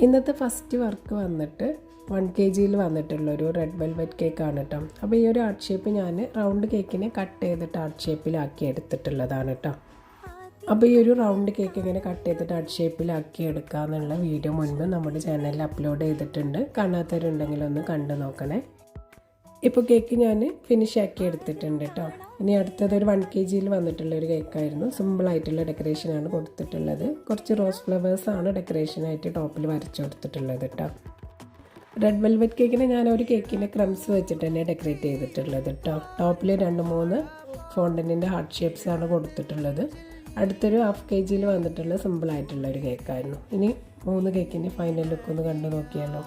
ഇന്നത്തെ first work വന്നിട്ട് 1 kg വന്നിട്ടുള്ളൊരു red velvet കേക്കാണ് കേട്ടോ. അപ്പോൾ ഈ ഒരു ഹാർട്ട് ഷേപ്പ് ഞാൻ റൗണ്ട് കേക്കിനെ കട്ട് ചെയ്തിട്ട് ഹാർട്ട് ഷേപ്പിലാക്കി എടുത്തിട്ടുള്ളതാണ് കേട്ടോ. അപ്പോൾ ഈ ഒരു റൗണ്ട് കേക്ക് ഇങ്ങനെ കട്ട് ചെയ്തിട്ട് ഹാർട്ട് ഷേപ്പിലാക്കി എടുക്കുക എന്നുള്ള വീഡിയോ മുൻപ് നമ്മുടെ ചാനലിൽ അപ്ലോഡ് ചെയ്തിട്ടുണ്ട്. കാണാത്തവരുണ്ടെങ്കിൽ ഒന്ന് കണ്ടു നോക്കണേ. ഇപ്പോൾ കേക്ക് ഞാൻ ഫിനിഷ് ആക്കി എടുത്തിട്ടുണ്ട് കേട്ടോ. ഇനി അടുത്തതൊരു 1 kg വന്നിട്ടുള്ളൊരു കേക്കായിരുന്നു. സിമ്പിളായിട്ടുള്ള ഡെക്കറേഷനാണ് കൊടുത്തിട്ടുള്ളത്. കുറച്ച് റോസ് ഫ്ലവേഴ്സാണ് ഡെക്കറേഷനായിട്ട് ടോപ്പിൽ വരച്ചു കൊടുത്തിട്ടുള്ളത് കേട്ടോ. റെഡ് വെൽവെറ്റ് കേക്കിന് ഞാൻ ഒരു കേക്കിൻ്റെ ക്രംസ് വെച്ചിട്ട് തന്നെ ഡെക്കറേറ്റ് ചെയ്തിട്ടുള്ളത് കേട്ടോ. ടോപ്പിൽ 2-3 ഫോണ്ടൻറ്റിൻ്റെ ഹാർട്ട് ഷേപ്സാണ് കൊടുത്തിട്ടുള്ളത്. അടുത്തൊരു 1/2 kg വന്നിട്ടുള്ള സിമ്പിളായിട്ടുള്ളൊരു കേക്കായിരുന്നു. ഇനി 3 കേക്കിൻ്റെ ഫൈനൽ ലുക്ക് ഒന്ന് കണ്ടു നോക്കിയാലോ.